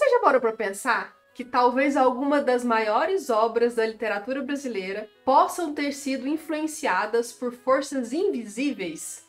você já parou para pensar que talvez alguma das maiores obras da literatura brasileira possam ter sido influenciadas por forças invisíveis?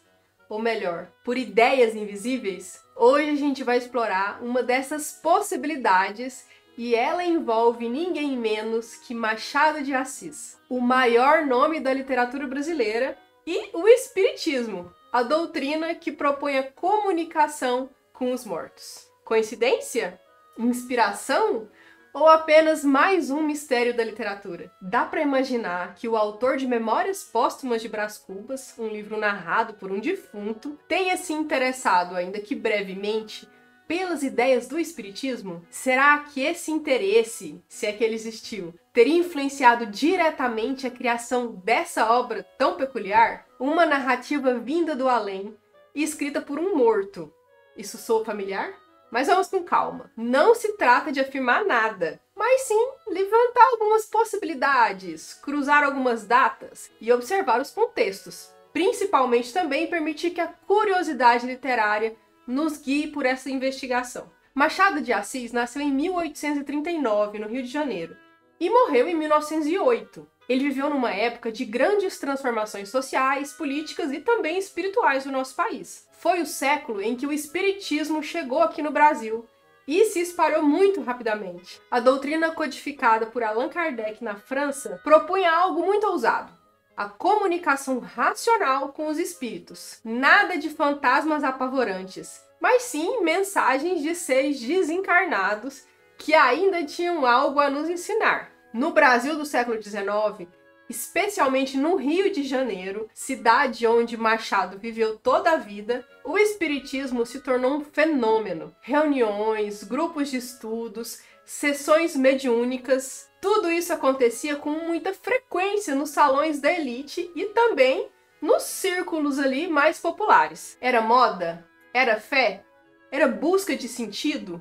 Ou melhor, por ideias invisíveis? Hoje a gente vai explorar uma dessas possibilidades e ela envolve ninguém menos que Machado de Assis, o maior nome da literatura brasileira, e o Espiritismo, a doutrina que propõe a comunicação com os mortos. Coincidência? Inspiração? Ou apenas mais um mistério da literatura? Dá para imaginar que o autor de Memórias Póstumas de Brás Cubas, um livro narrado por um defunto, tenha se interessado, ainda que brevemente, pelas ideias do Espiritismo? Será que esse interesse, se é que ele existiu, teria influenciado diretamente a criação dessa obra tão peculiar? Uma narrativa vinda do além e escrita por um morto. Isso soa familiar? Mas vamos com calma. Não se trata de afirmar nada, mas sim levantar algumas possibilidades, cruzar algumas datas e observar os contextos. Principalmente também permitir que a curiosidade literária nos guie por essa investigação. Machado de Assis nasceu em 1839, no Rio de Janeiro, e morreu em 1908. Ele viveu numa época de grandes transformações sociais, políticas e também espirituais do nosso país. Foi o século em que o espiritismo chegou aqui no Brasil e se espalhou muito rapidamente. A doutrina codificada por Allan Kardec na França propunha algo muito ousado: a comunicação racional com os espíritos. Nada de fantasmas apavorantes, mas sim mensagens de seres desencarnados que ainda tinham algo a nos ensinar. No Brasil do século XIX, especialmente no Rio de Janeiro, cidade onde Machado viveu toda a vida, o espiritismo se tornou um fenômeno. Reuniões, grupos de estudos, sessões mediúnicas, tudo isso acontecia com muita frequência nos salões da elite e também nos círculos ali mais populares. Era moda? Era fé? Era busca de sentido?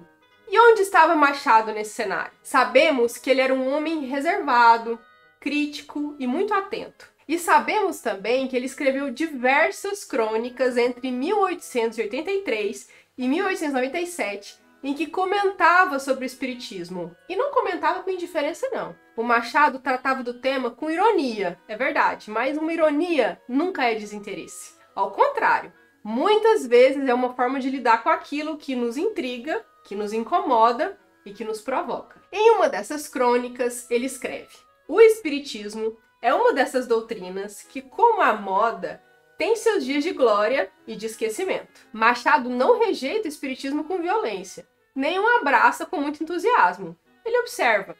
E onde estava Machado nesse cenário? Sabemos que ele era um homem reservado, crítico e muito atento. E sabemos também que ele escreveu diversas crônicas entre 1883 e 1897, em que comentava sobre o espiritismo. E não comentava com indiferença, não. O Machado tratava do tema com ironia, é verdade, mas uma ironia nunca é desinteresse. Ao contrário, muitas vezes é uma forma de lidar com aquilo que nos intriga, que nos incomoda e que nos provoca. Em uma dessas crônicas, ele escreve: o espiritismo é uma dessas doutrinas que, como a moda, tem seus dias de glória e de esquecimento. Machado não rejeita o espiritismo com violência, nem o abraça com muito entusiasmo. Ele observa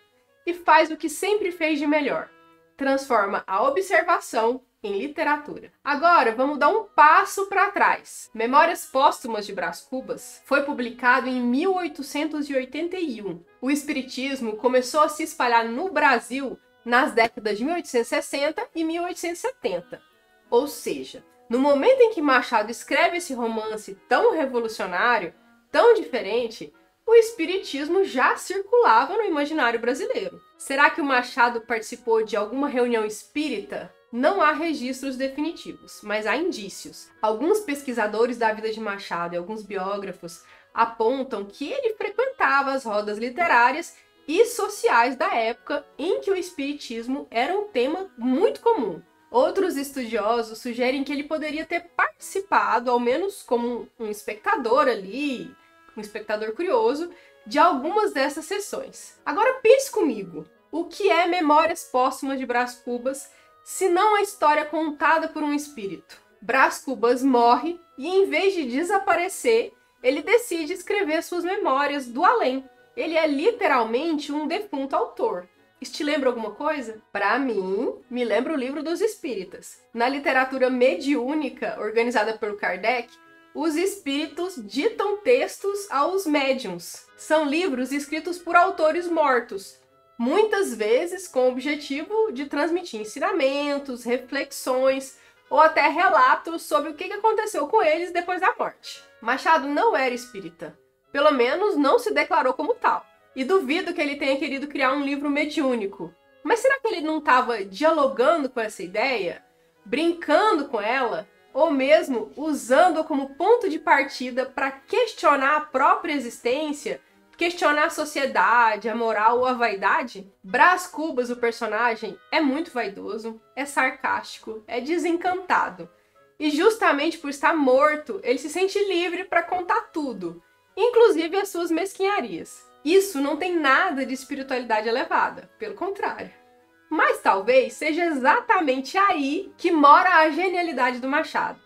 e faz o que sempre fez de melhor: transforma a observação em literatura. Agora, vamos dar um passo para trás. Memórias Póstumas de Brás Cubas foi publicado em 1881. O espiritismo começou a se espalhar no Brasil nas décadas de 1860 e 1870. Ou seja, no momento em que Machado escreve esse romance tão revolucionário, tão diferente, o espiritismo já circulava no imaginário brasileiro. Será que o Machado participou de alguma reunião espírita? Não há registros definitivos, mas há indícios. Alguns pesquisadores da vida de Machado e alguns biógrafos apontam que ele frequentava as rodas literárias e sociais da época em que o espiritismo era um tema muito comum. Outros estudiosos sugerem que ele poderia ter participado, ao menos como um espectador ali, um espectador curioso, de algumas dessas sessões. Agora pense comigo, o que é Memórias Póstumas de Brás Cubas, se não a história contada por um espírito? Brás Cubas morre e, em vez de desaparecer, ele decide escrever suas memórias do além. Ele é literalmente um defunto autor. Isso te lembra alguma coisa? Para mim, me lembra o Livro dos Espíritas. Na literatura mediúnica organizada por Kardec, os espíritos ditam textos aos médiuns. São livros escritos por autores mortos, muitas vezes com o objetivo de transmitir ensinamentos, reflexões ou até relatos sobre o que aconteceu com eles depois da morte. Machado não era espírita, pelo menos não se declarou como tal. E duvido que ele tenha querido criar um livro mediúnico. Mas será que ele não estava dialogando com essa ideia? Brincando com ela? Ou mesmo usando-a como ponto de partida para questionar a própria existência? questionar a sociedade, a moral ou a vaidade, Brás Cubas, o personagem, é muito vaidoso, é sarcástico, é desencantado. E justamente por estar morto, ele se sente livre para contar tudo, inclusive as suas mesquinharias. Isso não tem nada de espiritualidade elevada, pelo contrário. Mas talvez seja exatamente aí que mora a genialidade do Machado,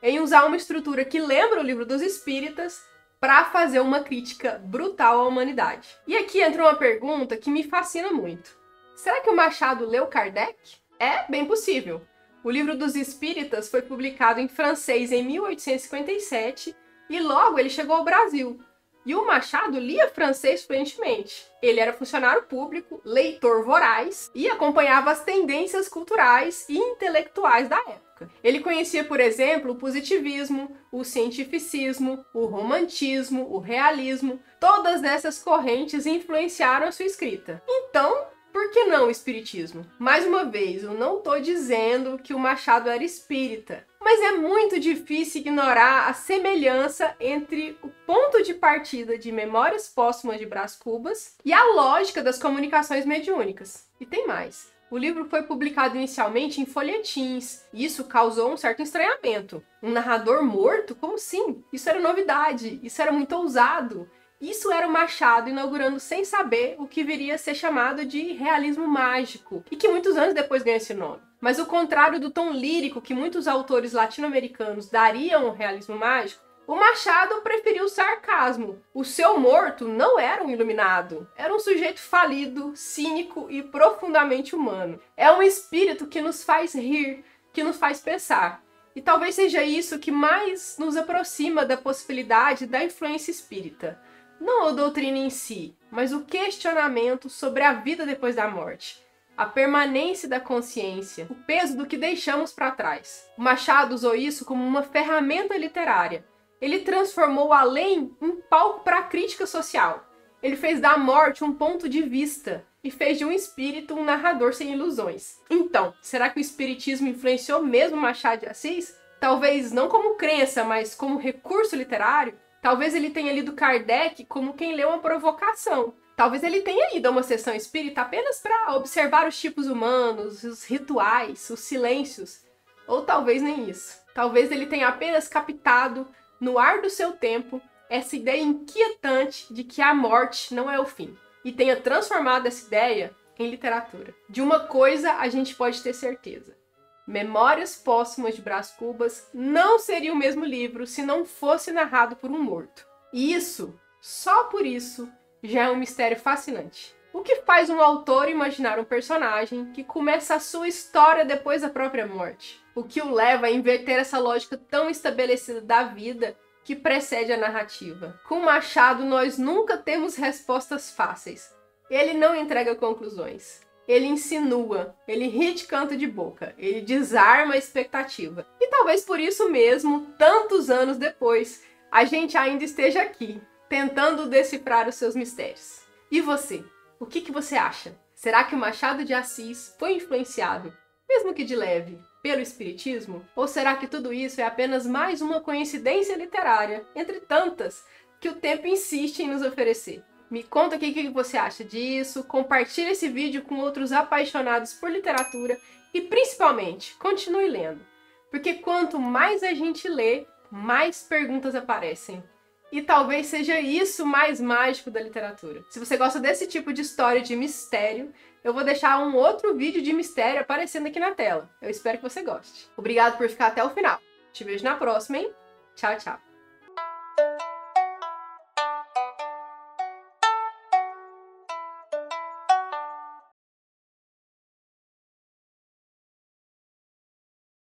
em usar uma estrutura que lembra o Livro dos Espíritas para fazer uma crítica brutal à humanidade. E aqui entra uma pergunta que me fascina muito. Será que o Machado leu Kardec? É bem possível. O Livro dos Espíritas foi publicado em francês em 1857 e logo ele chegou ao Brasil. E o Machado lia francês fluentemente. Ele era funcionário público, leitor voraz e acompanhava as tendências culturais e intelectuais da época. Ele conhecia, por exemplo, o positivismo, o cientificismo, o romantismo, o realismo. Todas essas correntes influenciaram a sua escrita. Então, por que não o espiritismo? Mais uma vez, eu não estou dizendo que o Machado era espírita, mas é muito difícil ignorar a semelhança entre o ponto de partida de Memórias Póstumas de Brás Cubas e a lógica das comunicações mediúnicas. E tem mais. O livro foi publicado inicialmente em folhetins, e isso causou um certo estranhamento. Um narrador morto? Como assim? Isso era novidade, isso era muito ousado. Isso era o Machado inaugurando sem saber o que viria a ser chamado de realismo mágico, e que muitos anos depois ganhou esse nome. Mas o contrário do tom lírico que muitos autores latino-americanos dariam ao realismo mágico, o Machado preferiu o sarcasmo. O seu morto não era um iluminado, era um sujeito falido, cínico e profundamente humano. É um espírito que nos faz rir, que nos faz pensar. E talvez seja isso que mais nos aproxima da possibilidade da influência espírita. Não a doutrina em si, mas o questionamento sobre a vida depois da morte, a permanência da consciência, o peso do que deixamos para trás. O Machado usou isso como uma ferramenta literária. Ele transformou o além em palco para a crítica social. Ele fez da morte um ponto de vista e fez de um espírito um narrador sem ilusões. Então, será que o espiritismo influenciou mesmo Machado de Assis? Talvez não como crença, mas como recurso literário? Talvez ele tenha lido Kardec como quem leu uma provocação. Talvez ele tenha ido a uma sessão espírita apenas para observar os tipos humanos, os rituais, os silêncios. Ou talvez nem isso. Talvez ele tenha apenas captado, no ar do seu tempo, essa ideia inquietante de que a morte não é o fim. E tenha transformado essa ideia em literatura. De uma coisa a gente pode ter certeza. Memórias Póstumas de Brás Cubas não seria o mesmo livro se não fosse narrado por um morto. E isso, só por isso, já é um mistério fascinante. O que faz um autor imaginar um personagem que começa a sua história depois da própria morte? O que o leva a inverter essa lógica tão estabelecida da vida que precede a narrativa? Com Machado, nós nunca temos respostas fáceis. Ele não entrega conclusões. Ele insinua, ele ri de canto de boca, ele desarma a expectativa. E talvez por isso mesmo, tantos anos depois, a gente ainda esteja aqui, tentando decifrar os seus mistérios. E você? O que você acha? Será que o Machado de Assis foi influenciado, mesmo que de leve, pelo espiritismo? Ou será que tudo isso é apenas mais uma coincidência literária, entre tantas, que o tempo insiste em nos oferecer? Me conta aqui o que você acha disso, compartilha esse vídeo com outros apaixonados por literatura e, principalmente, continue lendo. Porque quanto mais a gente lê, mais perguntas aparecem. E talvez seja isso mais mágico da literatura. Se você gosta desse tipo de história de mistério, eu vou deixar um outro vídeo de mistério aparecendo aqui na tela. Eu espero que você goste. Obrigado por ficar até o final. Te vejo na próxima, hein? Tchau, tchau.